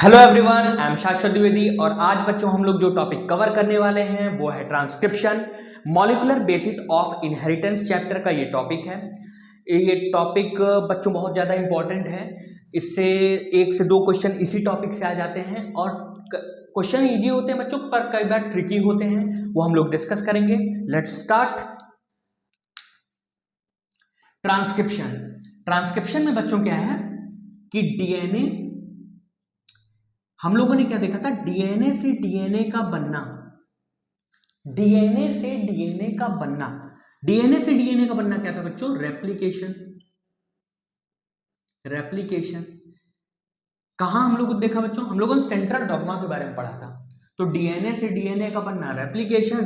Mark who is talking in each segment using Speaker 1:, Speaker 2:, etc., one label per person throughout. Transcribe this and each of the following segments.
Speaker 1: Hello everyone, I am शाश्वत द्विवेदी और आज बच्चों हम लोग जो टॉपिक कवर करने वाले हैं वो है transcription, molecular basis of inheritance chapter का ये टॉपिक है। ये टॉपिक बच्चों बहुत ज़्यादा इंपॉर्टेंट है। इससे 1 से 2 क्वेश्चन इसी टॉपिक से आ जाते हैं और क्वेश्चन इजी होते हैं बच्चों, पर कई बार ट्रिकी होते हैं, वो हम लोग डिस्कस करेंगे। Let's start. ट्रांसक्रिप्शन। ट्रांसक्रिप्शन में बच्चों क्या है कि डीएनए, हम लोगों ने क्या देखा था, डीएनए से डीएनए का बनना। डीएनए से डीएनए का बनना, डीएनए से डीएनए का बनना क्या था बच्चों? रेप्लिकेशन। रेप्लिकेशन कहां हम लोगों ने देखा बच्चों? हम लोगों ने सेंट्रल डॉग्मा के बारे में पढ़ा था। तो डीएनए से डीएनए का बनना रेप्लिकेशन,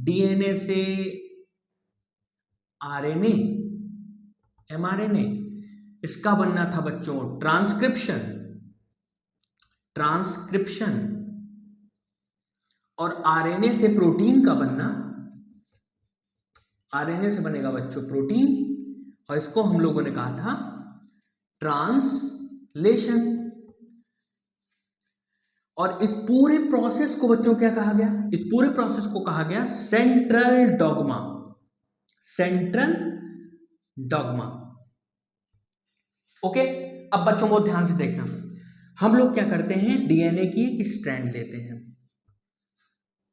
Speaker 1: डीएनए से आरएनए, एमआरएनए, इसका बनना था बच्चों ट्रांसक्रिप्शन। ट्रांसक्रिप्शन और आरएनए से प्रोटीन का बनना, आरएनए से बनेगा बच्चों प्रोटीन, और इसको हम लोगों ने कहा था ट्रांसलेशन। और इस पूरे प्रोसेस को बच्चों क्या कहा गया? इस पूरे प्रोसेस को कहा गया central dogma. Central dogma. Okay, अब बच्चों को ध्यान से देखना। हम लोग क्या करते हैं, डीएनए की एक स्ट्रैंड लेते हैं।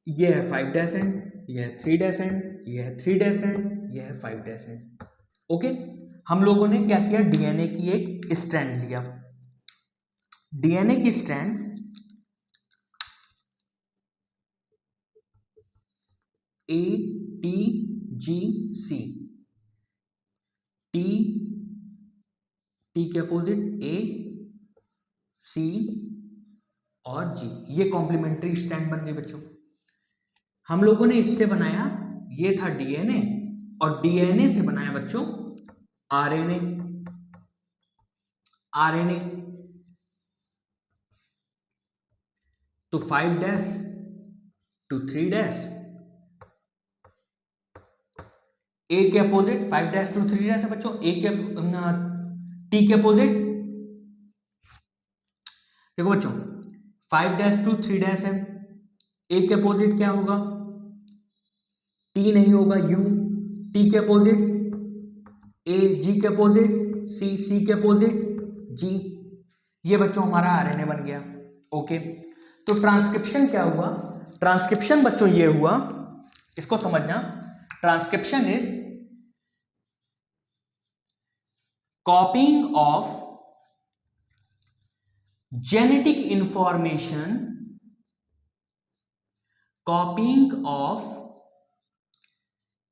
Speaker 1: यह है 5' एंड, यह है 3' एंड, यह है 3' एंड, यह है 5' एंड। ओके, हम लोगों ने क्या किया, डीएनए की एक स्ट्रैंड लिया। डीएनए की strand A T G C, T, T के अपोजिट ए, सी और जी, ये कॉम्प्लीमेंट्री स्ट्रैंड बन गई बच्चों। हम लोगों ने इससे बनाया, ये था डीएनए, और डीएनए से बनाया बच्चों आरएनए। आरएनए तो 5' to 3', ए के अपोजिट 5' to 3' है बच्चों। ए के टी के अपोजिट देखो बच्चों 5' to 3' है। ए के अपोजिट क्या होगा? टी नहीं होगा, यू। टी के अपोजिट ए, जी के अपोजिट सी, सी के अपोजिट जी। ये बच्चों हमारा आरएनए बन गया। ओके, तो ट्रांसक्रिप्शन क्या हुआ? ट्रांसक्रिप्शन बच्चों ये हुआ, इसको समझना। Transcription is copying of genetic information, copying of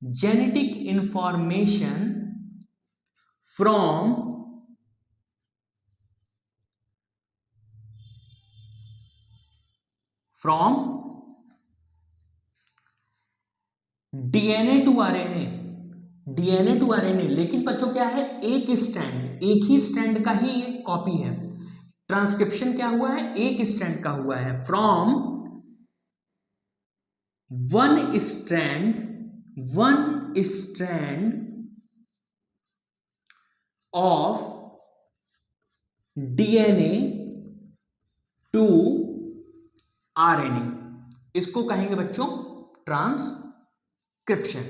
Speaker 1: genetic information from DNA to RNA, DNA to RNA. लेकिन बच्चों क्या है, एक स्ट्रैंड, एक ही स्ट्रैंड का ही एक कॉपी है। ट्रांसक्रिप्शन क्या हुआ है? एक स्ट्रैंड का हुआ है। From one strand of DNA to RNA, इसको कहेंगे बच्चों ट्रांसक्रिप्शन।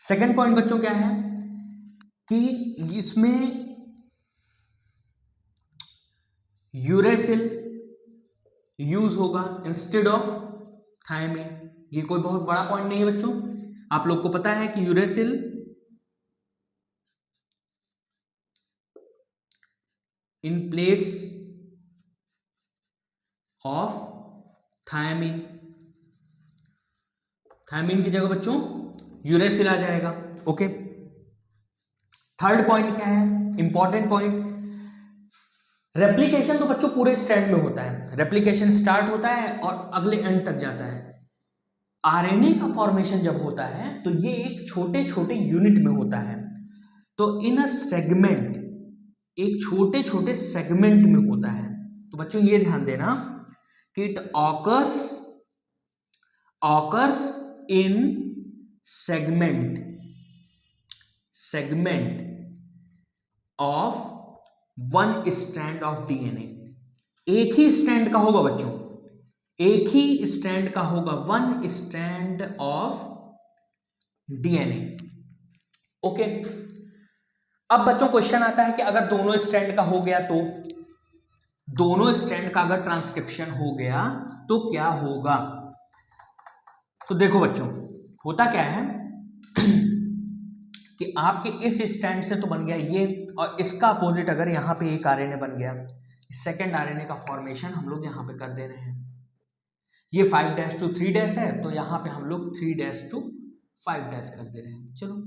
Speaker 1: सेकेंड पॉइंट बच्चों क्या है कि इसमें यूरेसिल यूज होगा इंस्टेड ऑफ थायमिन। ये कोई बहुत बड़ा पॉइंट नहीं है बच्चों, आप लोग को पता है कि uracil in place of thymine, thymine की जगह बच्चों यूरेसिल आ जाएगा। ओके, थर्ड पॉइंट क्या है, इंपॉर्टेंट पॉइंट, रेप्लिकेशन तो बच्चों पूरे स्ट्रैंड में होता है। रेप्लिकेशन स्टार्ट होता है और अगले एंड तक जाता है। आरएनए का फॉर्मेशन जब होता है तो ये एक छोटे छोटे यूनिट में होता है। तो इन अ सेगमेंट, एक छोटे छोटे सेगमेंट में होता है। तो बच्चों ये ध्यान देना कि it occurs in segment of one strand of DNA. एक ही स्ट्रैंड का होगा बच्चों, एक ही स्ट्रैंड का होगा, one strand of DNA. Okay, अब बच्चों क्वेश्चन आता है कि अगर दोनों स्ट्रैंड का हो गया तो, दोनों स्ट्रैंड का अगर ट्रांसक्रिप्शन हो गया तो क्या होगा। तो देखो बच्चों, होता क्या है कि आपके इस स्ट्रैंड से तो बन गया ये, और इसका अपोजिट अगर यहां पे एक आरएनए बन गया, सेकेंड आरएनए का फॉर्मेशन हम लोग यहां पे कर दे रहे हैं। ये 5' to 3' है, तो यहां पे हम लोग 3' to 5' कर दे रहे हैं। चलो,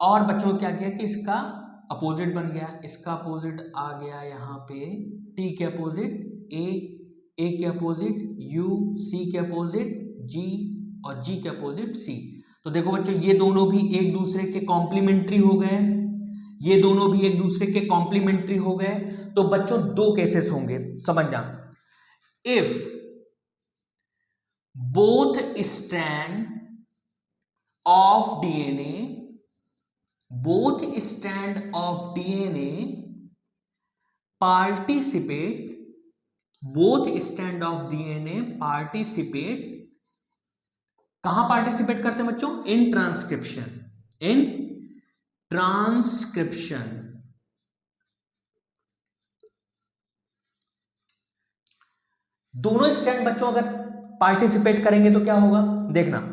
Speaker 1: और बच्चों क्या किया कि इसका अपोजिट बन गया, इसका अपोजिट आ गया यहाँ पे, टी के अपोजिट ए के अपोजिट यू, सी के अपोजिट जी, और जी के अपोजिट सी। तो देखो बच्चों, ये दोनों भी एक दूसरे के कॉम्प्लीमेंट्री हो गए, ये दोनों भी एक दूसरे के कॉम्प्लीमेंट्री हो गए। तो बच्चों दो केसेस होंगे, समझ जा, if both strand of DNA, both strand of DNA participate, both strand of DNA participate, कहां पार्टिसिपेट करते हैं बच्चों, इन ट्रांसक्रिप्शन, इन ट्रांसक्रिप्शन। दोनों स्ट्रैंड बच्चों अगर पार्टिसिपेट करेंगे तो क्या होगा, देखना,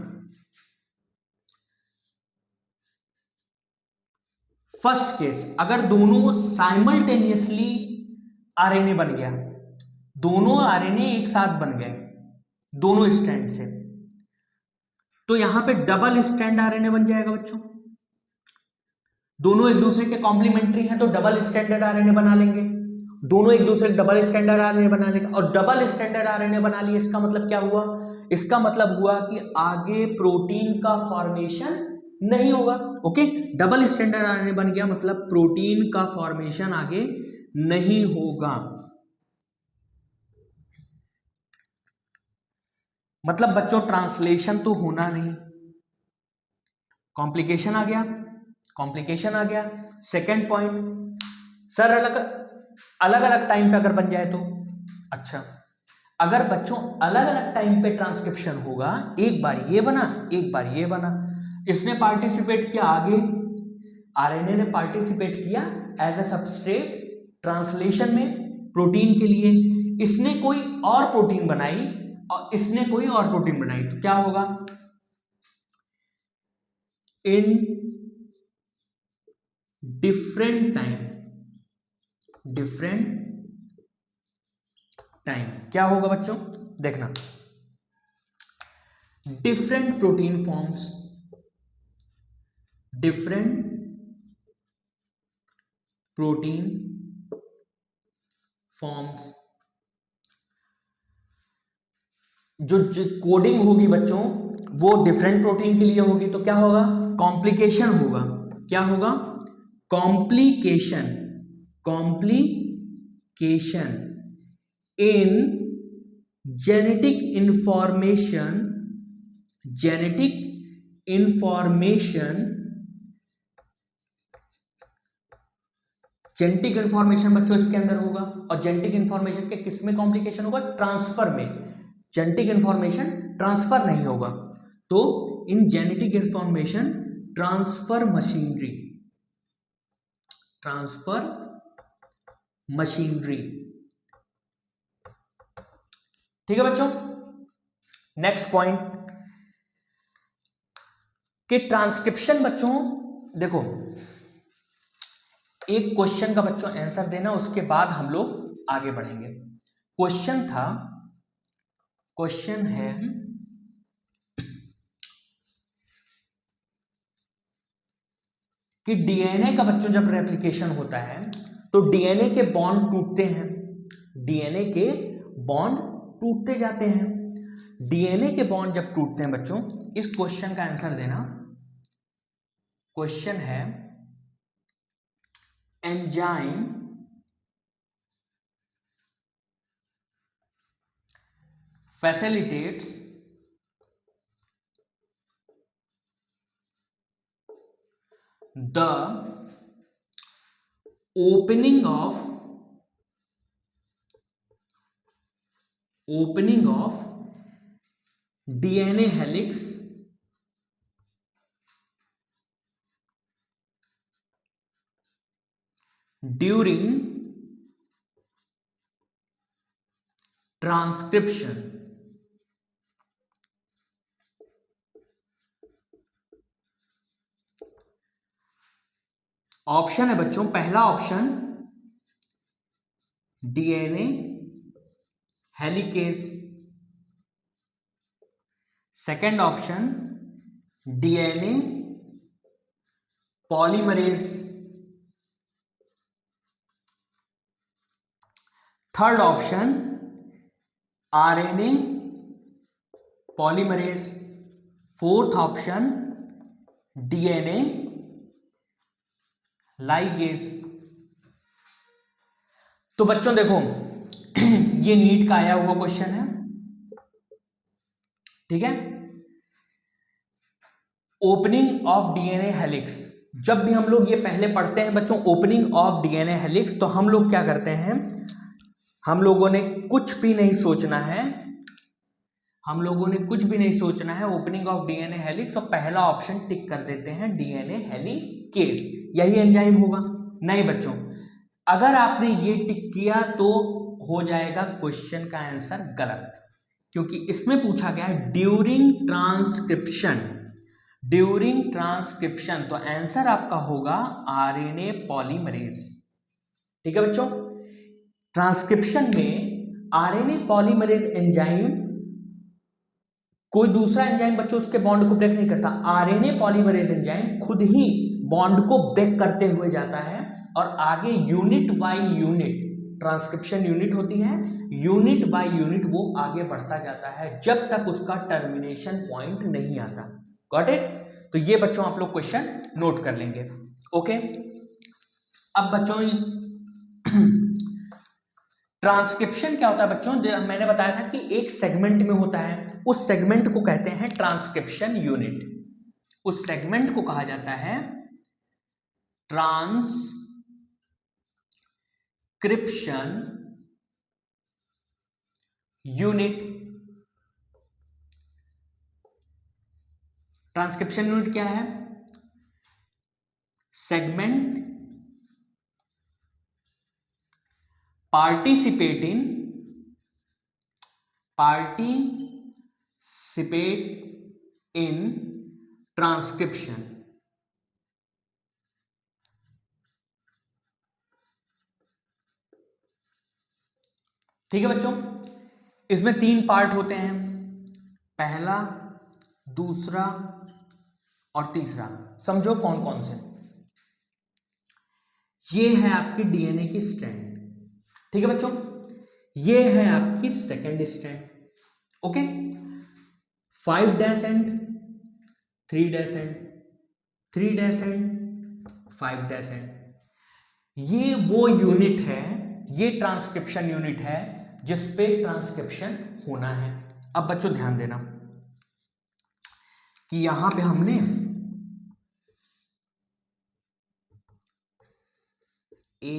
Speaker 1: फर्स्ट केस, अगर दोनों साइमल्टेनियसली आरएनए बन गया, दोनों आरएनए एक साथ बन गए दोनों स्ट्रैंड से, तो यहां पे डबल स्ट्रैंड आरएनए बन जाएगा बच्चों। दोनों एक दूसरे के कॉम्प्लीमेंट्री हैं तो डबल स्टैंडर्ड आरएनए बना लेंगे, दोनों एक दूसरे डबल स्टैंडर्ड आरएनए बना लेंगे, और डबल स्टैंडर्ड आरएनए बना लिए, इसका मतलब क्या हुआ, इसका मतलब हुआ कि आगे प्रोटीन का फॉर्मेशन नहीं होगा। ओके, डबल स्टैंडर्ड आरएनए बन गया मतलब प्रोटीन का फॉर्मेशन आगे नहीं होगा, मतलब बच्चों ट्रांसलेशन तो होना नहीं, कॉम्प्लिकेशन आ गया, कॉम्प्लिकेशन आ गया। सेकेंड पॉइंट, सर अलग अलग अलग टाइम पे अगर बन जाए तो, अच्छा, अगर बच्चों अलग अलग टाइम पे ट्रांसक्रिप्शन होगा, एक बार ये बना एक बार ये बना, इसने पार्टिसिपेट किया आगे, आरएनए ने पार्टिसिपेट किया एज ए सबस्ट्रेट ट्रांसलेशन में प्रोटीन के लिए, इसने कोई और प्रोटीन बनाई और इसने कोई और प्रोटीन बनाई, तो क्या होगा, in different time, different time क्या होगा बच्चों, देखना, different protein forms, different protein forms, जो कोडिंग होगी बच्चों वो डिफरेंट प्रोटीन के लिए होगी, तो क्या होगा, कॉम्प्लिकेशन होगा, क्या होगा, complication, complication in genetic information, genetic information, genetic information बच्चों इसके अंदर होगा, और जेनेटिक इंफॉर्मेशन के किस में कॉम्प्लिकेशन होगा, ट्रांसफर में, जेनेटिक इंफॉर्मेशन ट्रांसफर नहीं होगा, तो in genetic information transfer machinery, transfer machinery. ठीक है बच्चों, नेक्स्ट पॉइंट कि ट्रांसक्रिप्शन बच्चों, देखो एक क्वेश्चन का बच्चों आंसर देना, उसके बाद हम लोग आगे बढ़ेंगे। क्वेश्चन था, क्वेश्चन है कि डीएनए का बच्चों जब रेप्लिकेशन होता है तो डीएनए के बॉन्ड टूटते हैं, डीएनए के बॉन्ड टूटते जाते हैं, डीएनए के बॉन्ड जब टूटते हैं बच्चों, इस क्वेश्चन का आंसर देना, क्वेश्चन है enzyme facilitates the opening of opening of DNA helix during transcription. Option है बच्चों, पहला option DNA helicase, second option DNA polymerase, third option RNA polymerase, fourth option DNA ligase. तो बच्चों देखो ये नीट का आया हुआ क्वेश्चन है, ठीक है। ओपनिंग ऑफ डीएनए हेलिक्स, जब भी हम लोग ये पहले पढ़ते हैं बच्चों ओपनिंग ऑफ डीएनए हेलिक्स, तो हम लोग क्या करते हैं, हम लोगों ने कुछ भी नहीं सोचना है, हम लोगों ने कुछ भी नहीं सोचना है, ओपनिंग ऑफ डीएनए हेलिक्स और पहला ऑप्शन टिक कर देते हैं डीएनए हेलिकेज, यही एंजाइम होगा। नहीं बच्चों, अगर आपने ये टिक किया तो हो जाएगा क्वेश्चन का आंसर गलत, क्योंकि इसमें पूछा गया है ड्यूरिंग ट्रांसक्रिप्शन, ड्यूरिंग ट्रांसक्रिप्शन, तो आंसर आपका होगा आरएनए पॉलीमरेज, ठीक है बच्चों। ट्रांसक्रिप्शन में आरएनए पॉलीमरेज एंजाइम, कोई दूसरा एंजाइम बच्चों उसके बॉन्ड को ब्रेक नहीं करता, आरएनए पॉलीमरेज एंजाइम खुद ही बॉन्ड को ब्रेक करते हुए जाता है और आगे unit by unit, transcription unit होती है, यूनिट बाय यूनिट वो आगे बढ़ता जाता है जब तक उसका टर्मिनेशन पॉइंट नहीं आता। Got it? तो ये बच्चों आप लोग क्वेश्चन नोट कर लेंगे, ओके। अब बच्चों ट्रांसक्रिप्शन क्या होता है बच्चों, मैंने बताया था कि एक सेगमेंट में होता है, उस सेगमेंट को कहते हैं ट्रांसक्रिप्शन यूनिट, उस सेगमेंट को कहा जाता है ट्रांसक्रिप्शन यूनिट। ट्रांसक्रिप्शन यूनिट क्या है, सेगमेंट पार्टिसिपेट इन ट्रांसक्रिप्शन। ठीक है बच्चों, इसमें 3 पार्ट होते हैं, पहला, दूसरा और तीसरा। समझो कौन कौन से। ये है आपकी डीएनए की स्ट्रैंड, ठीक है बच्चों, ये है आपकी second strand, okay. 5' and 3' and 3' and 5' and, ये वो यूनिट है, ये ट्रांसक्रिप्शन यूनिट है जिसपे ट्रांसक्रिप्शन होना है। अब बच्चों ध्यान देना कि यहां पे हमने A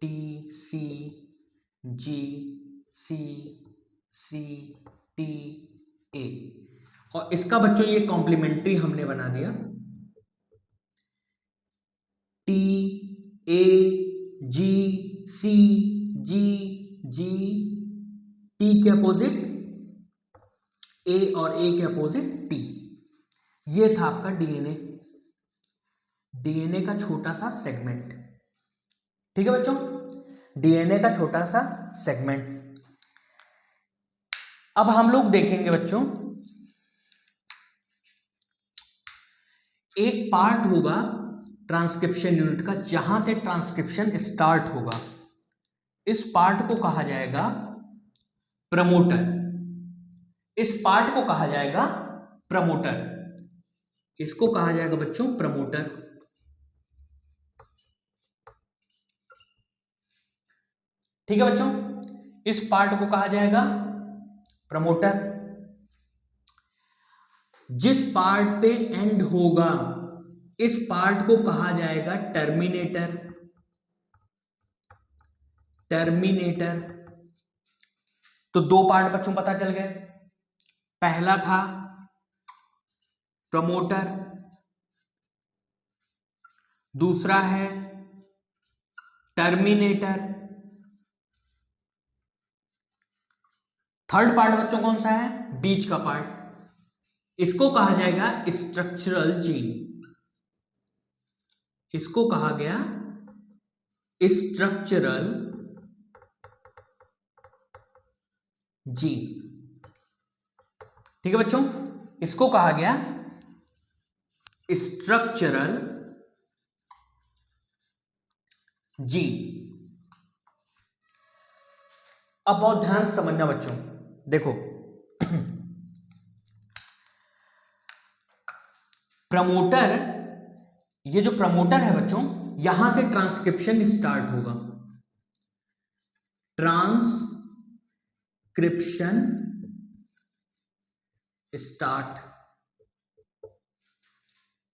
Speaker 1: T C ji C C T A, और इसका बच्चों ये कॉम्प्लीमेंट्री हमने बना दिया, T A G C G G, T के अपोजिट ए और ए के अपोजिट टी। ये था आपका डीएनए, डीएनए का छोटा सा सेगमेंट, ठीक है बच्चों, डीएनए का छोटा सा सेगमेंट। अब हम लोग देखेंगे बच्चों, एक पार्ट होगा ट्रांसक्रिप्शन यूनिट का जहां से ट्रांसक्रिप्शन स्टार्ट होगा, इस पार्ट को कहा जाएगा प्रमोटर, इस पार्ट को कहा जाएगा प्रमोटर, इसको कहा जाएगा बच्चों प्रमोटर, ठीक है बच्चों, इस पार्ट को कहा जाएगा प्रमोटर। जिस पार्ट पे एंड होगा इस पार्ट को कहा जाएगा टर्मिनेटर, टर्मिनेटर। तो तो दो पार्ट बच्चों पता चल गए। पहला था प्रमोटर, दूसरा है टर्मिनेटर, थर्ड पार्ट बच्चों कौन सा है, बीच का पार्ट, इसको कहा जाएगा स्ट्रक्चरल जीन। इसको कहा गया स्ट्रक्चरल जीन। ठीक है बच्चों, इसको कहा गया स्ट्रक्चरल जीन। अब बहुत ध्यान से समझना बच्चों, देखो प्रमोटर, ये जो प्रमोटर है बच्चों, यहां से ट्रांसक्रिप्शन स्टार्ट होगा, ट्रांसक्रिप्शन स्टार्ट,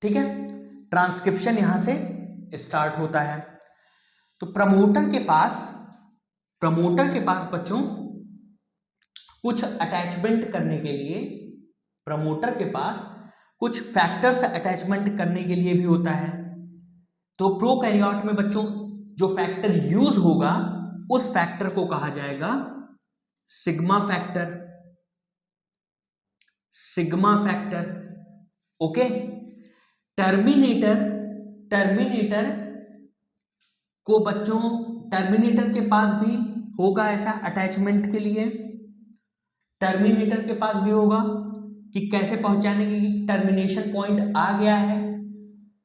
Speaker 1: ठीक है, ट्रांसक्रिप्शन यहां से स्टार्ट होता है। तो प्रमोटर के पास बच्चों कुछ अटैचमेंट करने के लिए, प्रमोटर के पास कुछ फैक्टर्स अटैचमेंट करने के लिए भी होता है। तो प्रोकैरियोट में बच्चों जो फैक्टर यूज होगा उस फैक्टर को कहा जाएगा sigma factor, sigma factor. Okay, terminator को बच्चों, टर्मिनेटर के पास भी होगा ऐसा अटैचमेंट के लिए, टर्मिनेटर के पास भी होगा कि कैसे पहुंचाने की टर्मिनेशन पॉइंट आ गया है,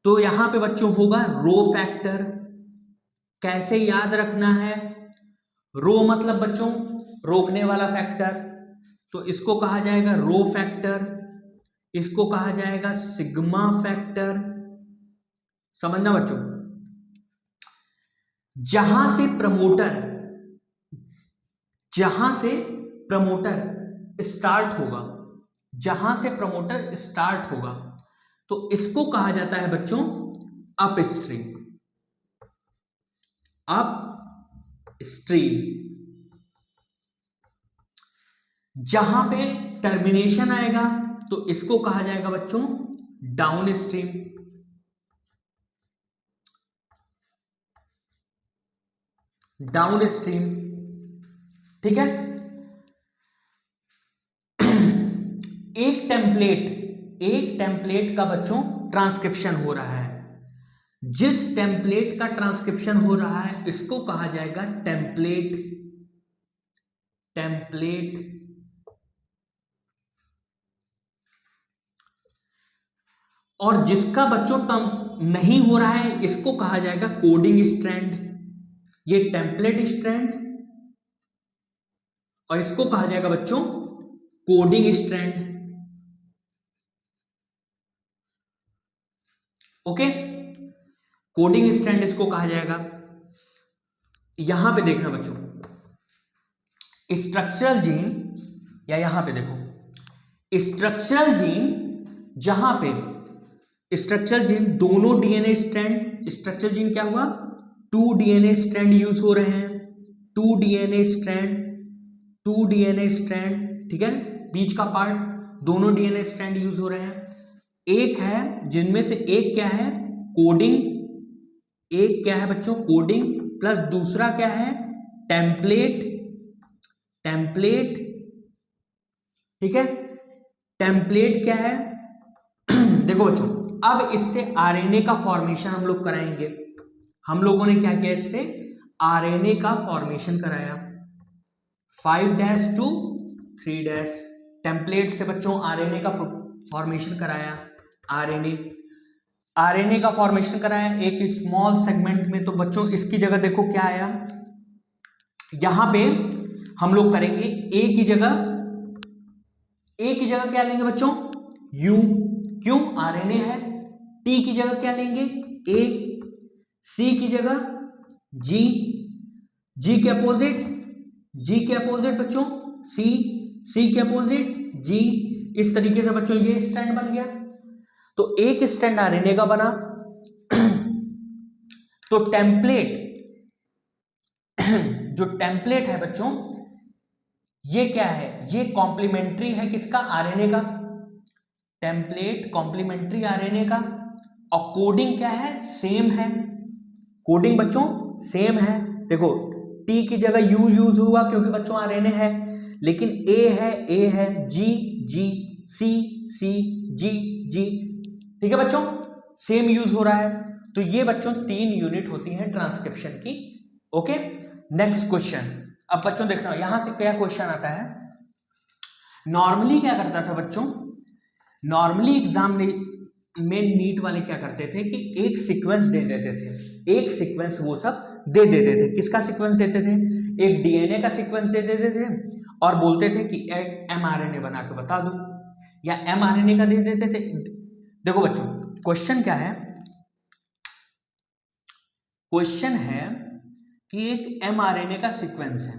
Speaker 1: तो यहां पे बच्चों होगा रो फैक्टर। कैसे याद रखना है, रो मतलब बच्चों रोकने वाला फैक्टर, तो इसको कहा जाएगा रो फैक्टर, इसको कहा जाएगा सिग्मा फैक्टर। समझना बच्चों, जहां से प्रमोटर स्टार्ट होगा, जहां से प्रमोटर स्टार्ट होगा, तो इसको कहा जाता है बच्चों अपस्ट्रीम, अपस्ट्रीम। जहां पे टर्मिनेशन आएगा तो इसको कहा जाएगा बच्चों डाउन स्ट्रीम, डाउन स्ट्रीम। ठीक है, एक टेम्पलेट का बच्चों ट्रांसक्रिप्शन हो रहा है, जिस टेम्पलेट का ट्रांसक्रिप्शन हो रहा है इसको कहा जाएगा टेम्पलेट, और जिसका बच्चों नहीं हो रहा है इसको कहा जाएगा कोडिंग स्ट्रैंड। ये टेम्पलेट स्ट्रैंड और इसको कहा जाएगा बच्चों coding strand. Okay, coding strand इसको कहा जाएगा। यहां पे देखना बच्चों, स्ट्रक्चरल जीन, या यहां पे देखो स्ट्रक्चरल जीन, जहां पे स्ट्रक्चरल जीन दोनों डीएनए स्ट्रैंड, स्ट्रक्चरल जीन क्या हुआ, 2 डीएनए स्ट्रैंड यूज हो रहे हैं, 2 डीएनए स्ट्रैंड, ठीक है, बीच का पार्ट, दोनों डीएनए स्ट्रैंड यूज हो रहे हैं। एक है जिनमें से एक क्या है कोडिंग, एक क्या है बच्चों कोडिंग, प्लस दूसरा क्या है टेम्पलेट, ठीक है, टेम्पलेट क्या है देखो बच्चों, अब इससे आरएनए का फॉर्मेशन हम लोग कराएंगे। हम लोगों ने क्या किया, इससे आरएनए का फॉर्मेशन कराया, 5' to 3', टेम्पलेट से बच्चों आरएनए का फॉर्मेशन कराया, आरएनए का फॉर्मेशन कराया एक स्मॉल सेगमेंट में। तो बच्चों इसकी जगह देखो क्या आया, यहां पे हम लोग करेंगे ए की जगह क्या लेंगे बच्चों यू, क्यों आरएनए है, टी की जगह क्या लेंगे ए, सी की जगह जी, जी के अपोजिट बच्चों सी, सी के अपोजिट जी। इस तरीके से बच्चों ये स्ट्रैंड बन गया, तो एक स्ट्रैंड आरएनए का बना। तो टेम्पलेट जो टेम्पलेट है बच्चों, ये क्या है, ये कॉम्प्लीमेंट्री है किसका, आरएनए का, टेम्पलेट कॉम्प्लीमेंट्री आरएनए का। और कोडिंग क्या है, सेम है, कोडिंग बच्चों सेम है। देखो टी की जगह यू यूज हुआ क्योंकि बच्चों आरएनए है, लेकिन ए है, जी जी, सी सी, जी जी, ठीक है बच्चों, सेम यूज हो रहा है। तो ये बच्चों 3 यूनिट होती है ट्रांसक्रिप्शन की। Okay, next question. अब बच्चों देखना यहां से क्या क्वेश्चन आता है। नॉर्मली क्या करता था बच्चों, नॉर्मली एग्जाम में नीट वाले क्या करते थे कि एक सीक्वेंस दे देते थे, एक सीक्वेंस वो सब दे देते थे। किसका सीक्वेंस देते थे, एक डीएनए का सीक्वेंस दे देते थे और बोलते थे कि एक एमआरएनए बना के बता दो, या एमआरएनए का दे देते थे। देखो बच्चों क्वेश्चन क्या है, क्वेश्चन है कि एक एमआरएनए का सीक्वेंस है,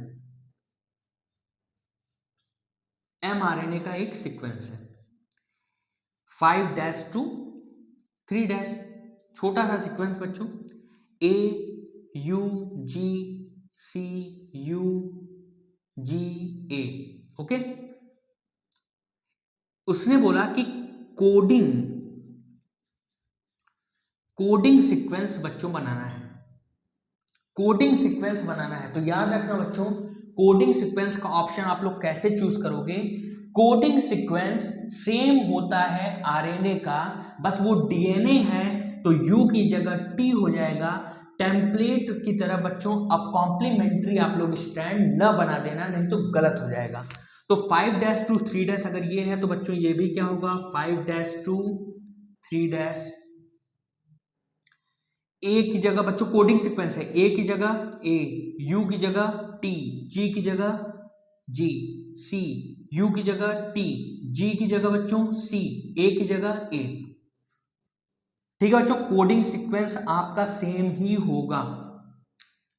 Speaker 1: एमआरएनए का एक सीक्वेंस है 5' to 3', छोटा सा सीक्वेंस बच्चों, A U G C U G A. Okay, उसने बोला कि कोडिंग कोडिंग सीक्वेंस बच्चों बनाना है, कोडिंग सीक्वेंस बनाना है। तो याद रखना बच्चों, कोडिंग सीक्वेंस का ऑप्शन आप लोग कैसे चूज करोगे, कोडिंग सीक्वेंस सेम होता है आरएनए का, बस वो डीएनए है तो यू की जगह टी हो जाएगा। टेम्पलेट की तरह बच्चों अब कॉम्प्लीमेंट्री आप लोग स्टैंड न बना देना, नहीं तो गलत हो जाएगा। तो 5' to 3' अगर ये है तो बच्चों ये भी क्या होगा, 5' to 3'। ए की जगह बच्चों कोडिंग सीक्वेंस है, ए की जगह ए, यू की जगह टी, जी की जगह जी, सी, यू की जगह टी, जी की जगह बच्चों सी, ए की जगह ए। ठीक है बच्चों, कोडिंग सीक्वेंस आपका सेम ही होगा।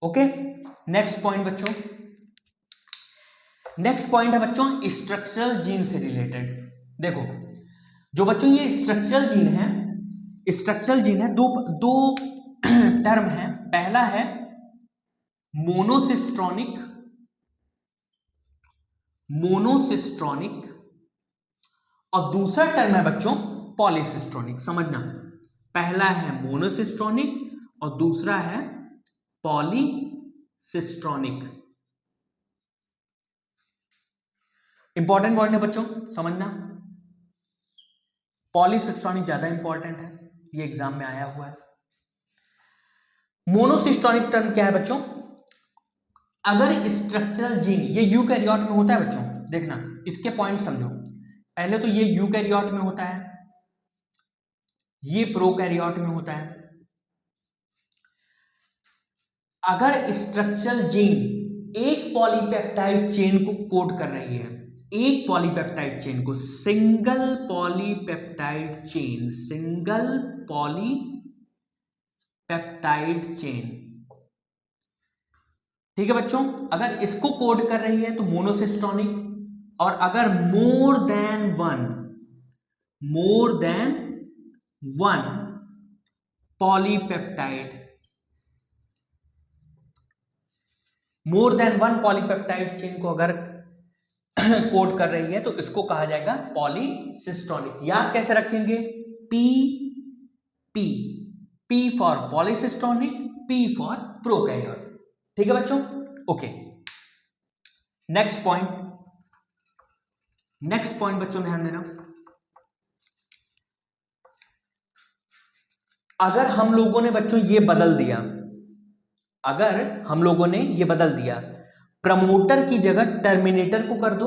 Speaker 1: ओके, नेक्स्ट पॉइंट बच्चों, नेक्स्ट पॉइंट है बच्चों स्ट्रक्चरल जीन से रिलेटेड। देखो जो बच्चों ये स्ट्रक्चरल जीन है, स्ट्रक्चरल जीन है, दो टर्म है। पहला है मोनोसिस्ट्रॉनिक, मोनोसिस्ट्रॉनिक, और दूसरा टर्म है बच्चों पॉलीसिस्ट्रॉनिक। समझना, पहला है मोनोसिस्ट्रॉनिक और दूसरा है पॉलीसिस्ट्रॉनिक। इंपॉर्टेंट पॉइंट है बच्चों, समझना। पॉलीसिस्ट्रॉनिक ज्यादा इंपॉर्टेंट है, ये एग्जाम में आया हुआ है। मोनोसिस्ट्रॉनिक टर्म क्या है बच्चों, अगर स्ट्रक्चरल जीन ये यूकैरियोट में होता है बच्चों, देखना इसके पॉइंट समझो। पहले तो ये यूकैरियोट में होता है, ये प्रोकैरियोट में होता है। अगर स्ट्रक्चरल जीन एक पॉलीपेप्टाइड चेन को कोड कर रही है, एक पॉलीपेप्टाइड चेन को, single polypeptide chain, single polypeptide chain, ठीक है बच्चों, अगर इसको कोड कर रही है तो मोनोसिस्टोनिक। और अगर more than one polypeptide, more than one polypeptide chain को अगर कोड कर रही है तो इसको कहा जाएगा पॉलीसिस्टोनिक। याद कैसे रखेंगे, P P, P for पॉलीसिस्टोनिक, P for prokaryote. ठीक है बच्चों, ओके। नेक्स्ट पॉइंट बच्चों ध्यान देना, अगर हम लोगों ने बच्चों ये बदल दिया, अगर हम लोगों ने ये बदल दिया, प्रमोटर की जगह टर्मिनेटर को कर दो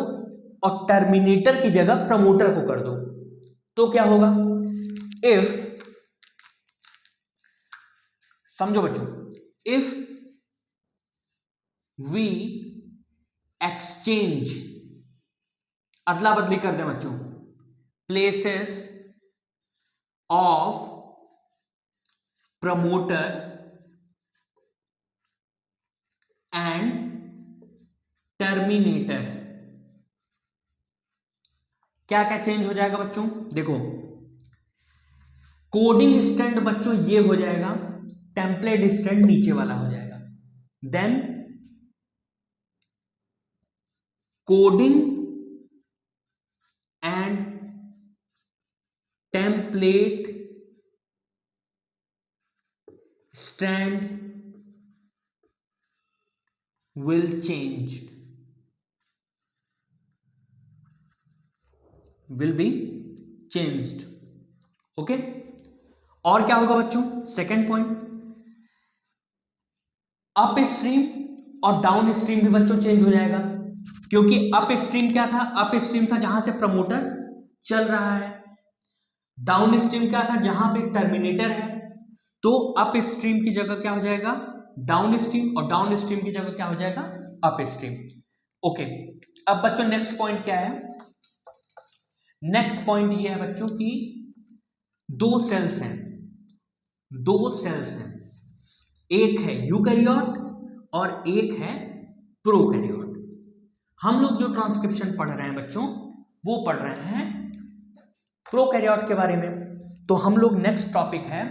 Speaker 1: और टर्मिनेटर की जगह प्रमोटर को कर दो, तो क्या होगा, इफ, समझो बच्चों, इफ वी एक्सचेंज, अदला बदली कर दें बच्चों, places of promoter and terminator, क्या क्या चेंज हो जाएगा बच्चों, देखो कोडिंग स्टैंड बच्चों ये हो जाएगा, टेम्पलेट स्टैंड नीचे वाला हो जाएगा, then coding and template stand will change, will be changed. Okay, और क्या होगा बच्चों? सेकेंड पॉइंट, अप स्ट्रीम और डाउन स्ट्रीम भी बच्चों चेंज हो जाएगा, क्योंकि अप स्ट्रीम क्या था? अप स्ट्रीम था जहां से प्रमोटर चल रहा है, डाउन स्ट्रीम क्या था? जहां पे टर्मिनेटर है। तो अप स्ट्रीम की जगह क्या हो जाएगा? डाउन स्ट्रीम, और डाउन स्ट्रीम की जगह क्या हो जाएगा? Up stream. ओके, अब बच्चों नेक्स्ट पॉइंट क्या है? नेक्स्ट पॉइंट ये है बच्चों की दो सेल्स हैं, एक है यूकैरियोट और एक है प्रोकैरियोट। हम लोग जो ट्रांसक्रिप्शन पढ़ रहे हैं बच्चों, वो पढ़ रहे हैं प्रोकैरियोट के बारे में। तो हम लोग नेक्स्ट टॉपिक है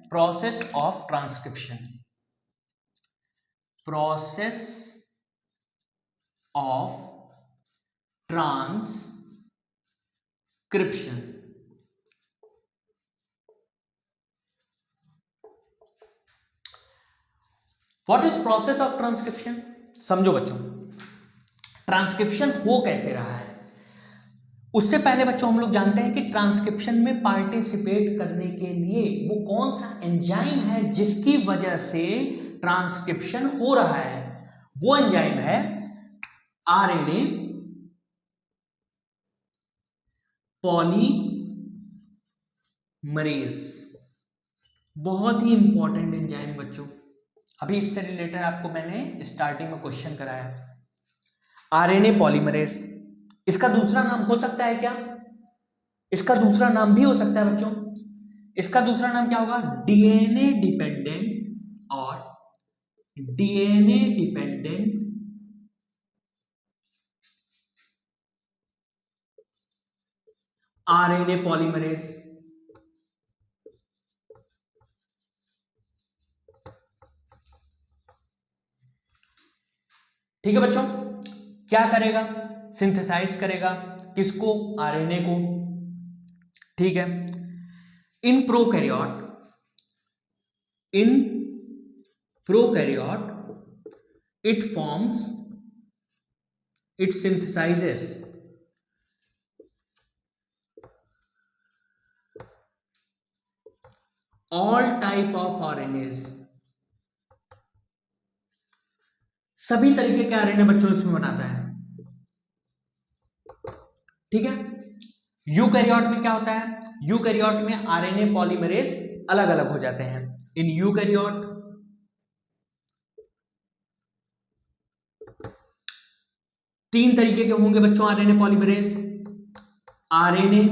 Speaker 1: process of transcription, process of transcription. What is process of transcription? समझो बच्चों, ट्रांसक्रिप्शन हो कैसे रहा है। उससे पहले बच्चों हम लोग जानते हैं कि ट्रांसक्रिप्शन में पार्टिसिपेट करने के लिए वो कौन सा एंजाइम है जिसकी वजह से ट्रांसक्रिप्शन हो रहा है। वो एंजाइम है आरएनए पॉलीमरेज। बहुत ही इंपॉर्टेंट एंजाइम बच्चों, अभी इससे रिलेटेड आपको मैंने स्टार्टिंग में क्वेश्चन कराया। आरएनए पॉलीमरेज, इसका दूसरा नाम हो सकता है क्या? इसका दूसरा नाम भी हो सकता है बच्चों। इसका दूसरा नाम क्या होगा? डीएनए डिपेंडेंट और डीएनए डिपेंडेंट आरएनए पॉलीमरेज। ठीक है बच्चों, क्या करेगा? सिंथेसाइज करेगा किसको? आरएनए को। ठीक है, in prokaryote it forms, it synthesizes all type of RNAs, सभी तरीके के आरएनए बच्चों इसमें बनाता है। ठीक है, यूकैरियोट में क्या होता है? यूकैरियोट में आरएनए पॉलीमरेज अलग अलग हो जाते हैं। इन यूकैरियोट तीन तरीके के होंगे बच्चों RNA polymerase. RNA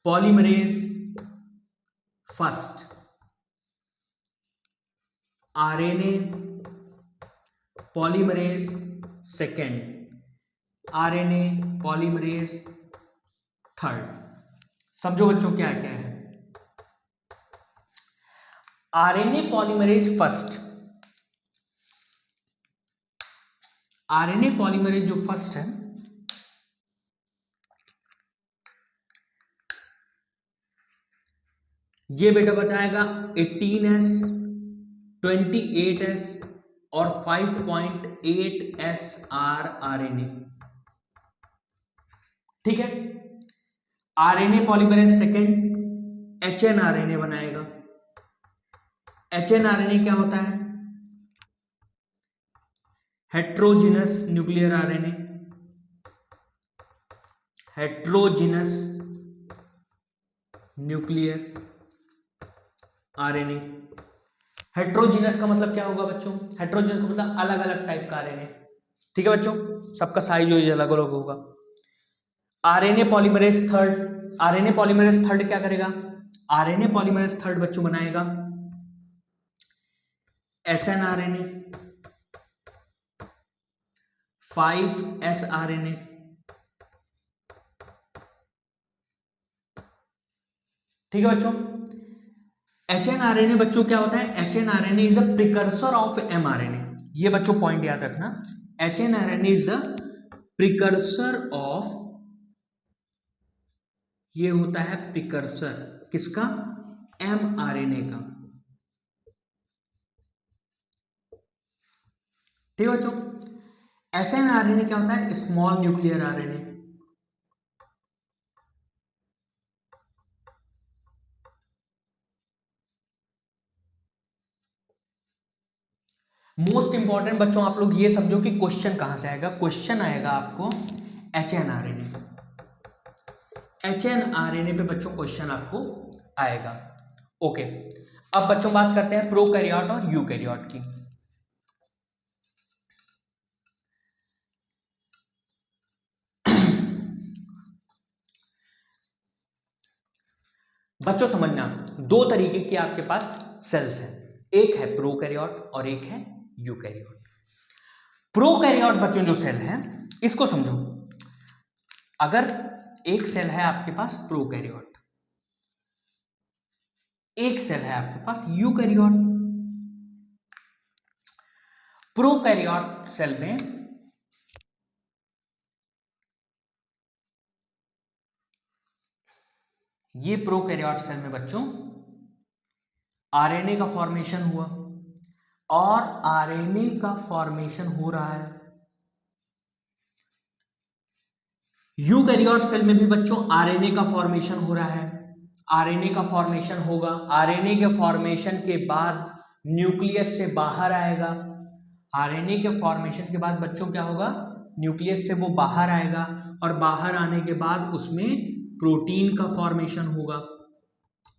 Speaker 1: polymerase first, RNA polymerase second, RNA polymerase third. समझो बच्चों क्या क्या है। RNA polymerase first, RNA polymerase जो फर्स्ट है ये बेटा बताएगा 18S 28S और 5.8S आरएनए। ठीक है, आरएनए पॉलीमरेज सेकेंड एचएनआरएनए बनाएगा। एचएनआरएनए क्या होता है? Heterogeneous nuclear RNA, heterogeneous nuclear RNA. Heterogeneous का मतलब क्या होगा बच्चों? हेट्रोजिनस का मतलब अलग अलग टाइप का आरएनए। ठीक है बच्चों, सबका साइज अलग अलग होगा। RNA polymerase third, RNA polymerase third क्या करेगा? आरएनए पॉलीमरेज थर्ड बच्चों बनाएगा एसएनआरएनए 5S आरएनए। ठीक है बच्चों, एचएनआरएनए बच्चों क्या होता है? HnRNA is a precursor of mRNA. ये बच्चों पॉइंट याद रखना, HNRNA is the precursor of, ये होता है प्रिकर्सर किसका, mRNA का। ठीक है बच्चों, SNRNA क्या होता है, small nuclear RNA. Most important बच्चों आप लोग ये समझो कि क्वेश्चन कहां से आएगा, क्वेश्चन आएगा आपको HNRNA, HNRNA पे बच्चों क्वेश्चन आपको आएगा। ओके, अब बच्चों बात करते हैं प्रोकैरियोट और यूकैरियोट की। बच्चों समझना, दो तरीके के आपके पास सेल्स हैं, एक है प्रोकैरियोट और एक है यूकैरियोट। प्रोकैरियोट बच्चों जो सेल है इसको समझो, अगर एक सेल है आपके पास प्रोकैरियोट, एक सेल है आपके पास यूकैरियोट। प्रोकैरियोट सेल में ये प्रोकैरियोट सेल में बच्चों आरएनए का फॉर्मेशन हुआ और आरएनए का फॉर्मेशन हो रहा है। यूकैरियोट सेल में भी बच्चों आरएनए का फॉर्मेशन हो रहा है, आरएनए का फॉर्मेशन होगा, आरएनए के फॉर्मेशन के बाद न्यूक्लियस से बाहर आएगा, आरएनए के फॉर्मेशन के बाद बच्चों क्या होगा, न्यूक्लियस से वो बाहर आएगा और बाहर आने के बाद उसमें प्रोटीन का फॉर्मेशन होगा,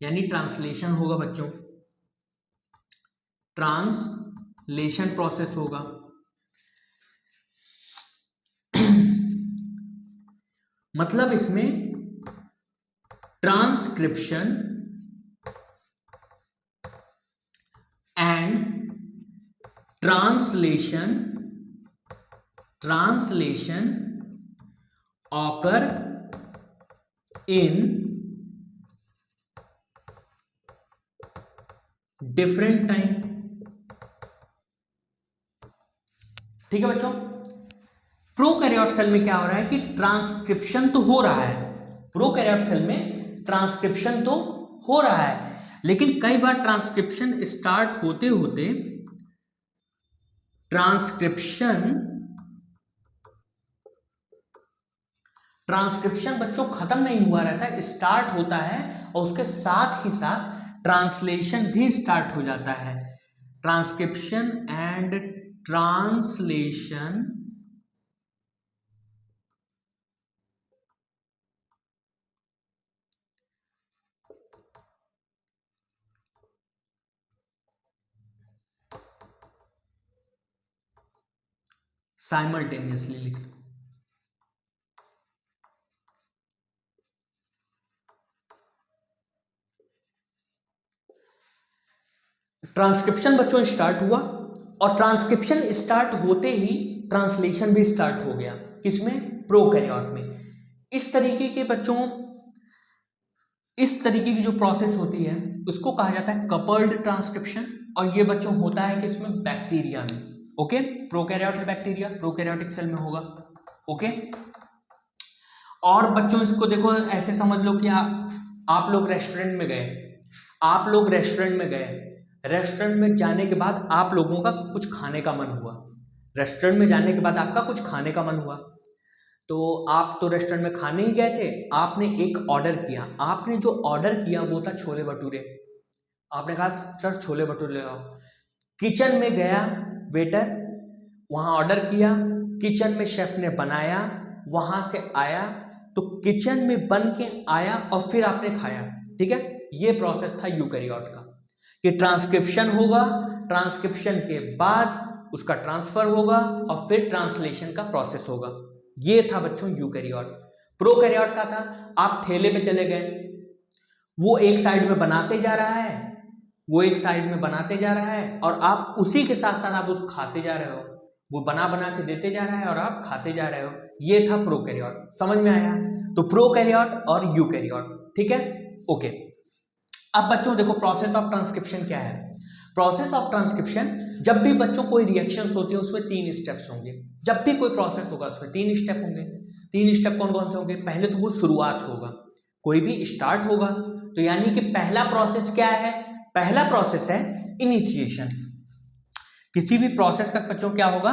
Speaker 1: यानी ट्रांसलेशन होगा बच्चों, ट्रांसलेशन प्रोसेस होगा। मतलब इसमें transcription and translation occur in different time. ठीक है बच्चों, प्रोकैरियोट सेल में क्या हो रहा है कि ट्रांसक्रिप्शन तो हो रहा है, प्रोकैरियोट सेल में ट्रांसक्रिप्शन तो हो रहा है, लेकिन कई बार ट्रांसक्रिप्शन स्टार्ट होते होते ट्रांसक्रिप्शन बच्चों खत्म नहीं हुआ रहता है, स्टार्ट होता है और उसके साथ ही साथ ट्रांसलेशन भी स्टार्ट हो जाता है। ट्रांसक्रिप्शन एंड ट्रांसलेशन साइमल्टेनियसली लिख लो। ट्रांसक्रिप्शन बच्चों स्टार्ट हुआ और ट्रांसक्रिप्शन स्टार्ट होते ही ट्रांसलेशन भी स्टार्ट हो गया, किसमें, प्रोकैरियोट में। इस तरीके के बच्चों, इस तरीके की जो प्रोसेस होती है उसको कहा जाता है कपल्ड ट्रांसक्रिप्शन, और ये बच्चों होता है कि इसमें बैक्टीरिया में। ओके, प्रोकैरियोट है बैक्टीरिया, प्रोकैरियोटिक सेल में होगा। ओके, और बच्चों इसको देखो ऐसे समझ लो कि आप लोग रेस्टोरेंट में गए, आप लोग रेस्टोरेंट में गए, रेस्टोरेंट में जाने के बाद आप लोगों का कुछ खाने का मन हुआ, रेस्टोरेंट में जाने के बाद आपका कुछ खाने का मन हुआ, तो आप तो रेस्टोरेंट में खाने ही गए थे, आपने एक ऑर्डर किया, आपने जो ऑर्डर किया वो था छोले भटूरे, आपने कहा सर छोले भटूरे ले आओ। किचन में गया वेटर, वहाँ ऑर्डर किया, किचन में शेफ ने बनाया, वहाँ से आया, तो किचन में बन के आया और फिर आपने खाया। ठीक है, ये प्रोसेस था यूकैरियोट का, कि ट्रांसक्रिप्शन होगा, ट्रांसक्रिप्शन के बाद उसका ट्रांसफर होगा और फिर ट्रांसलेशन का प्रोसेस होगा। ये था बच्चों यूकैरियोट। प्रोकैरियोट का था, आप ठेले पे चले गए, वो एक साइड में बनाते जा रहा है, वो एक साइड में बनाते जा रहा है और आप उसी के साथ साथ आप उसको खाते जा रहे हो, वो बना बना के देते जा रहा है और आप खाते जा रहे हो। ये था प्रोकैरियोट, समझ में आया? तो प्रोकैरियोट और यूकैरियोट। ठीक है, ओके। अब बच्चों देखो प्रोसेस ऑफ ट्रांसक्रिप्शन क्या है। प्रोसेस ऑफ ट्रांसक्रिप्शन, जब भी बच्चों कोई रिएक्शंस होते हैं उसमें 3 स्टेप्स होंगे। जब भी कोई प्रोसेस होगा उसमें 3 स्टेप होंगे। 3 स्टेप कौन कौन से होंगे? पहले तो वो शुरुआत होगा, कोई भी स्टार्ट होगा, तो यानी कि पहला प्रोसेस क्या है? पहला प्रोसेस है इनिशिएशन। किसी भी प्रोसेस का बच्चों क्या होगा?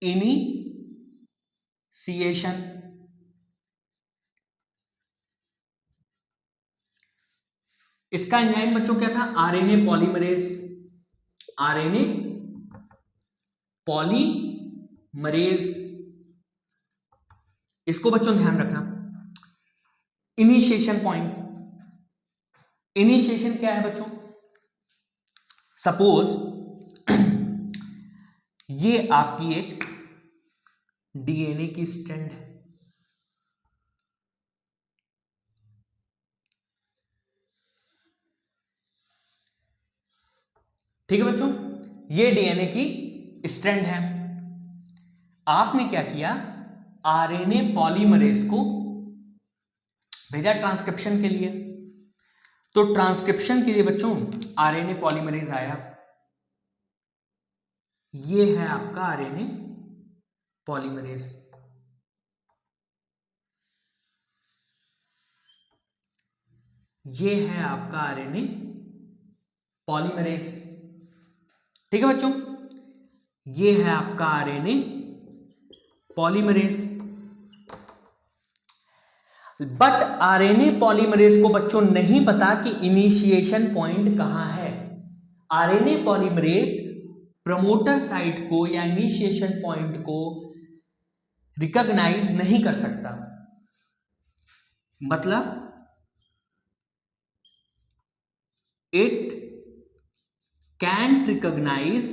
Speaker 1: इनिशिएशन। इसका एंजाइम बच्चों क्या था? RNA polymerase. आरएनए पॉलीमरेज, इसको बच्चों ध्यान रखना। इनिशिएशन पॉइंट, इनिशिएशन क्या है बच्चों? सपोज ये आपकी एक डीएनए की स्ट्रैंड है, ठीक है बच्चों, ये डीएनए की स्ट्रैंड है। आपने क्या किया? आरएनए पॉलीमरेज को भेजा ट्रांसक्रिप्शन के लिए। तो ट्रांसक्रिप्शन के लिए बच्चों आरएनए पॉलीमरेज आया, ये है आपका आरएनए पॉलीमरेज। ये है आपका आरएनए पॉलीमरेज, ठीक है बच्चों, ये है आपका RNA polymerase. But RNA polymerase को बच्चों नहीं पता कि इनिशिएशन पॉइंट कहां है। आरएनए पॉलीमरेज प्रमोटर साइट को या इनिशिएशन पॉइंट को रिकॉग्नाइज नहीं कर सकता। मतलब it can't recognize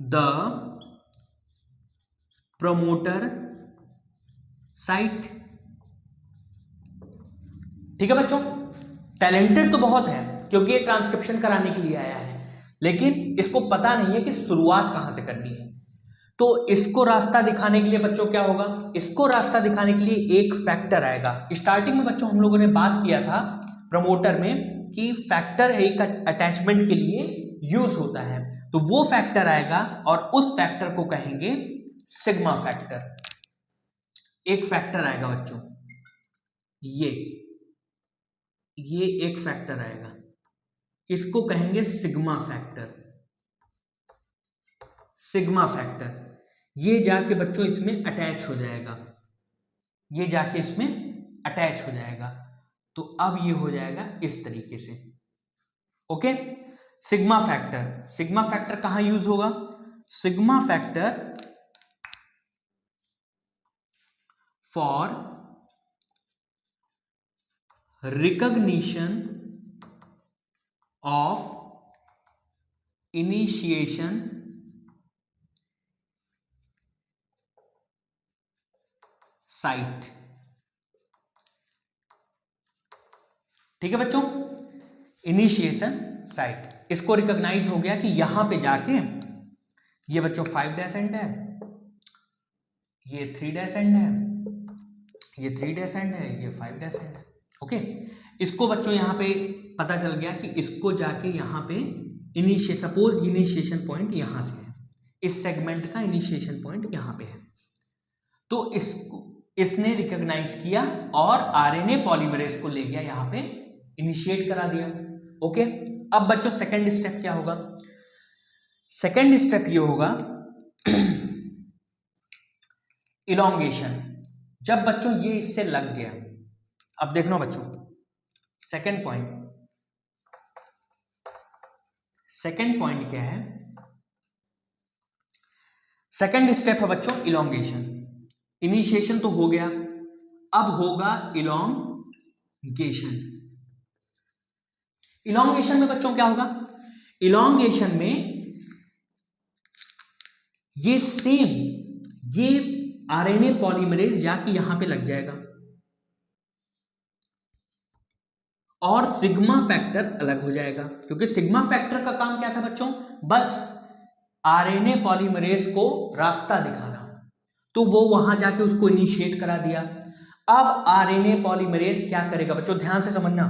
Speaker 1: the promoter site। ठीक है बच्चों, टैलेंटेड तो बहुत है क्योंकि ये ट्रांसक्रिप्शन कराने के लिए आया है, लेकिन इसको पता नहीं है कि शुरुआत कहां से करनी है। तो इसको रास्ता दिखाने के लिए बच्चों क्या होगा? इसको रास्ता दिखाने के लिए एक फैक्टर आएगा। स्टार्टिंग में बच्चों हम लोगों ने बात किया था प्रमोटर में कि फैक्टर एक अटैचमेंट के लिए यूज होता है, तो वो फैक्टर आएगा और उस फैक्टर को कहेंगे सिग्मा फैक्टर। एक फैक्टर आएगा बच्चों, ये एक फैक्टर आएगा, इसको कहेंगे सिग्मा फैक्टर। सिग्मा फैक्टर ये जाके बच्चों इसमें अटैच हो जाएगा, ये जाके इसमें अटैच हो जाएगा। तो अब ये हो जाएगा इस तरीके से, okay. Sigma factor, sigma factor कहां यूज होगा? Sigma factor for recognition of initiation site. ठीक है बच्चों, इनिशिएशन साइट, इसको रिकॉग्नाइज हो गया कि यहां पे जाके ये बच्चों 5' एंड है, ये 3' एंड है, ये 3' एंड है, ये 5' एंड है, ओके। इसको बच्चों यहां पे पता चल गया कि इसको जाके यहां पे सपोज इनिशिएशन पॉइंट यहां से है, इस सेगमेंट का इनिशिएशन पॉइंट यहां पे है, तो इसने रिकॉग्नाइज किया और आरएनए पॉलीमरेज को ले गया यहां पे, इनिशिएट करा दिया, ओके। अब बच्चों सेकंड स्टेप क्या होगा? सेकंड स्टेप ये होगा इलॉन्गेशन। जब बच्चों ये इससे लग गया, अब देखना बच्चों सेकंड पॉइंट क्या है? सेकंड स्टेप है बच्चों इलॉन्गेशन। इनिशिएशन तो हो गया, अब होगा इलॉन्गेशन। इलॉन्गेशन में बच्चों क्या होगा? इलॉन्गेशन में ये सेम ये आरएनए पॉलीमरेज जाके यहां पे लग जाएगा और सिग्मा फैक्टर अलग हो जाएगा, क्योंकि सिग्मा फैक्टर का काम क्या था बच्चों? बस आरएनए पॉलीमरेज को रास्ता दिखाना, तो वो वहां जाके उसको इनिशिएट करा दिया। अब आरएनए पॉलीमरेज क्या करेगा बच्चों, ध्यान से समझना।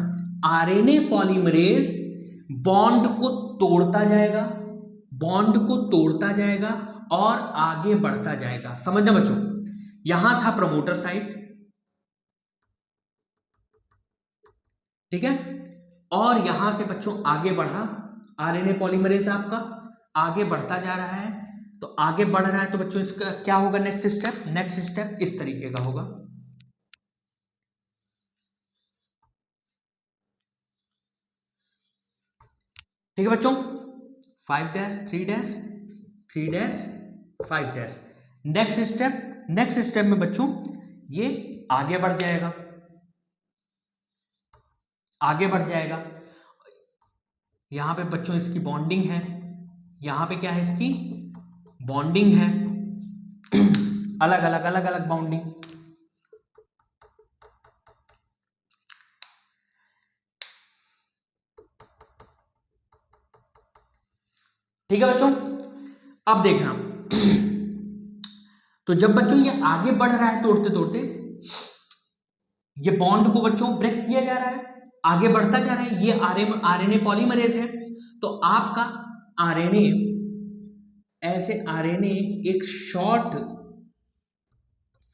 Speaker 1: आरएनए पॉलीमरेज बॉन्ड को तोड़ता जाएगा, बॉन्ड को तोड़ता जाएगा और आगे बढ़ता जाएगा। समझना बच्चों, यहां था प्रमोटर साइट, ठीक है, और यहां से बच्चों आगे बढ़ा आरएनए पॉलीमरेज, आपका आगे बढ़ता जा रहा है। तो आगे बढ़ रहा है तो बच्चों इसका क्या होगा नेक्स्ट स्टेप, नेक्स्ट स्टेप इस तरीके का होगा। ठीक है बच्चों, 5 dash 3 dash 3 dash 5 dash. Next step में बच्चों ये आगे बढ़ जाएगा, आगे बढ़ जाएगा। यहां पे बच्चों इसकी बॉन्डिंग है, यहां पे क्या है इसकी बॉन्डिंग है, अलग अलग बॉन्डिंग। ठीक है बच्चों, अब देखना तो जब बच्चों ये आगे बढ़ रहा है तोड़ते तोड़ते, ये बॉन्ड को बच्चों ब्रेक किया जा रहा है, आगे बढ़ता जा रहा है। ये आरएनए पॉलीमरेज है, तो आपका आरएनए ऐसे आरएनए एक शॉर्ट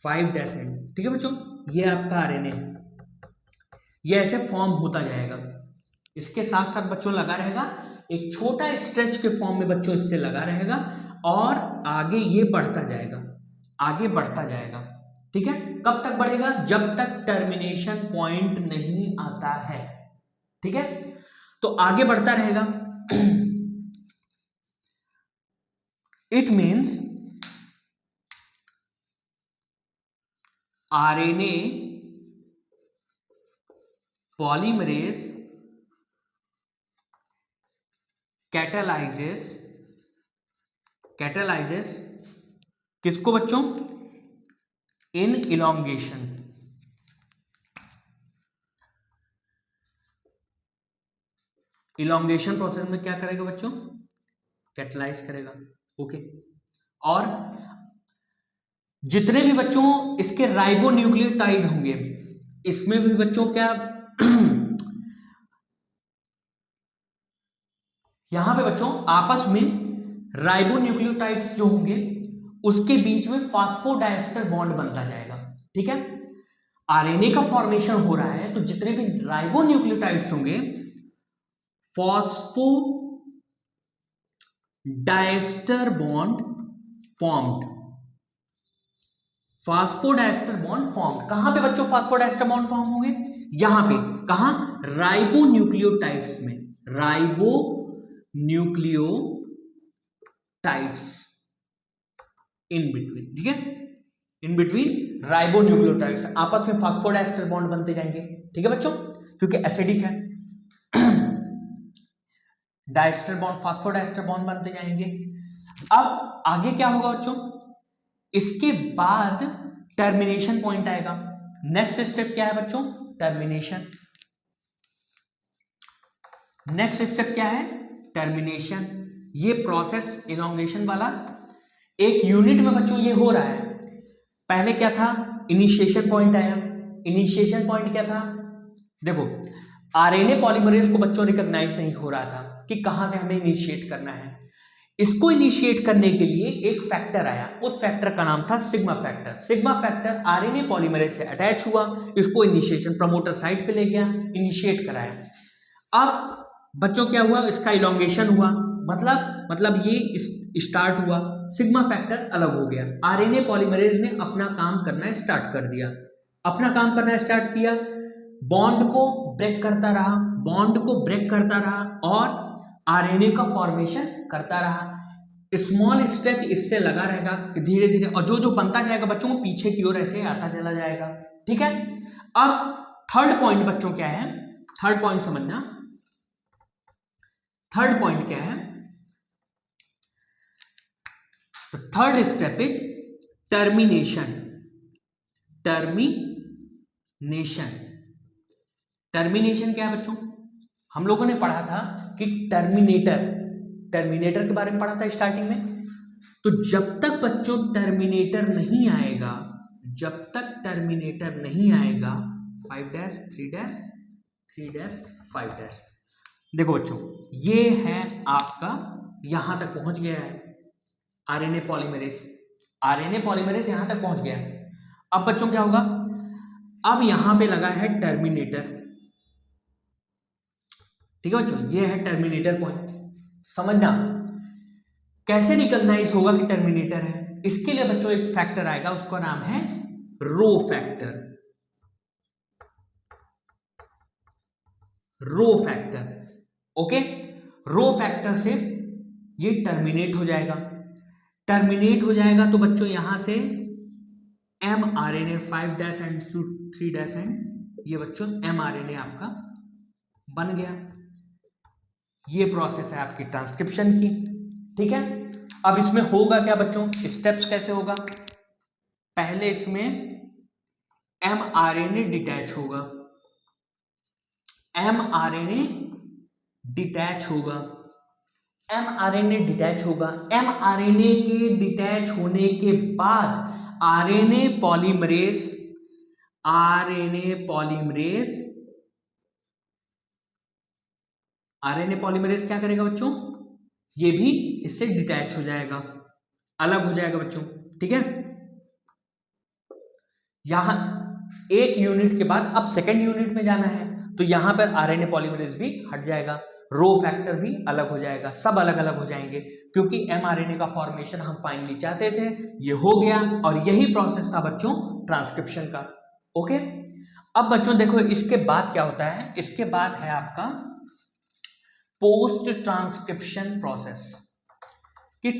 Speaker 1: 5 डैश एंड, ठीक है बच्चों, ये आपका आरएनए है, ये ऐसे फॉर्म होता जाएगा। इसके साथ साथ बच्चों लगा रहेगा एक छोटा स्ट्रेच के फॉर्म में बच्चों इससे लगा रहेगा और आगे ये बढ़ता जाएगा, आगे बढ़ता जाएगा। ठीक है, कब तक बढ़ेगा, जब तक टर्मिनेशन पॉइंट नहीं आता है। ठीक है, तो आगे बढ़ता रहेगा। इट मीन्स आरएनए पॉलीमरेज कैटालाइजेस किसको बच्चों, इन इलोंगेशन, इलोंगेशन प्रोसेस में क्या करेगा बच्चों, कैटालाइज करेगा। ओके, और जितने भी बच्चों इसके राइबोन्यूक्लियोटाइड होंगे, इसमें भी बच्चों क्या यहां पे बच्चों आपस में राइबोन्यूक्लियोटाइड्स जो होंगे उसके बीच में फास्फोडाइस्टर बॉन्ड बनता जाएगा। ठीक है, आरएनए का फॉर्मेशन हो रहा है तो जितने भी राइबोन्यूक्लियोटाइड्स होंगे phosphodiester bond formed, phosphodiester bond formed. कहां पे बच्चों फास्फोडाइस्टर बॉन्ड फॉर्म होंगे, यहां पे, कहां, राइबोन्यूक्लियोटाइड्स में, राइबोन्यूक्लियोटाइड्स इन बिटवीन। ठीक है, इन बिटवीन राइबोन्यूक्लियोटाइड्स आपस में फास्फोडाइस्टर बॉन्ड बनते जाएंगे। ठीक है बच्चों, क्योंकि एसिडिक है, डाइस्टर बॉन्ड फास्फोडाइस्टर बॉन्ड बनते जाएंगे। अब आगे क्या होगा बच्चों, इसके बाद टर्मिनेशन पॉइंट आएगा। नेक्स्ट स्टेप क्या है बच्चों, टर्मिनेशन। नेक्स्ट स्टेप क्या है, टर्मिनेशन। ये प्रोसेस इलोंगेशन वाला एक यूनिट में बच्चों ये हो रहा है। पहले क्या था, इनिशिएशन पॉइंट आया। इनिशिएशन पॉइंट क्या था, देखो आरएनए पॉलीमरेज को बच्चों रिकॉग्नाइज नहीं हो रहा था कि कहां से हमें इनिशिएट करना है। इसको इनिशिएट करने के लिए एक फैक्टर आया, उस फैक्टर का नाम था sigma factor. Sigma factor RNA polymerase से अटैच हुआ, इसको इनिशिएशन प्रमोटर साइट पे ले गया, इनिशिएट कराया। अब बच्चों क्या हुआ, इसका इलोंगेशन हुआ, मतलब ये स्टार्ट हुआ, सिग्मा फैक्टर अलग हो गया। आरएनए पॉलीमरेज ने अपना काम करना स्टार्ट कर दिया, अपना काम करना स्टार्ट किया, बॉन्ड को ब्रेक करता रहा, बॉन्ड को ब्रेक करता रहा और आरएनए का फॉर्मेशन करता रहा। स्मॉल स्ट्रेच इससे लगा रहेगा धीरे धीरे, और जो जो बनता जाएगा बच्चों को पीछे की ओर ऐसे आता चला जाएगा। ठीक है, अब थर्ड पॉइंट बच्चों क्या है, थर्ड पॉइंट समझना। थर्ड पॉइंट क्या है, तो third step is termination. Termination, termination क्या है बच्चों, हम लोगों ने पढ़ा था कि टर्मिनेटर के बारे में पढ़ा था स्टार्टिंग में। तो जब तक बच्चों टर्मिनेटर नहीं आएगा, जब तक टर्मिनेटर नहीं आएगा 5 डैश 3 डैश 3 डैश 5 डैश। देखो बच्चों, ये है आपका, यहां तक पहुंच गया है आरएनए पॉलीमरेज। आरएनए पॉलीमरेज यहां तक पहुंच गया है। अब बच्चों क्या होगा, अब यहां पे लगा है टर्मिनेटर। ठीक है बच्चों, ये है टर्मिनेटर पॉइंट। समझना कैसे रिकॉग्नाइज होगा कि टर्मिनेटर है। इसके लिए बच्चों एक फैक्टर आएगा, उसका नाम है rho factor. Rho factor, okay. Rho factor से ये टर्मिनेट हो जाएगा। टर्मिनेट हो जाएगा तो बच्चों यहां से M R N A 5 dash end 3 dash end ये बच्चों एम आर एन ए आपका बन गया। ये प्रोसेस है आपकी ट्रांसक्रिप्शन की। ठीक है, अब इसमें होगा क्या बच्चों, स्टेप्स कैसे होगा। पहले इसमें M R N A detach होगा, M R N A detach होगा, M R N A detach होगा। एम आर एन ए के डिटैच होने के बाद R N A polymerase, RNA polymerase, RNA polymerase क्या करेगा बच्चों, ये भी इससे डिटैच हो जाएगा, अलग हो जाएगा बच्चों। ठीक है, यहां एक यूनिट के बाद अब सेकेंड यूनिट में जाना है, तो यहां पर आरएनए पॉलीमरेज भी हट जाएगा, रो फैक्टर भी अलग हो जाएगा, सब अलग अलग हो जाएंगे, क्योंकि एमआरएनए का फॉर्मेशन हम फाइनली चाहते थे, ये हो गया। और यही प्रोसेस था बच्चों ट्रांसक्रिप्शन का। ओके, अब बच्चों देखो इसके बाद क्या होता है, इसके बाद है आपका पोस्ट ट्रांसक्रिप्शन प्रोसेस कि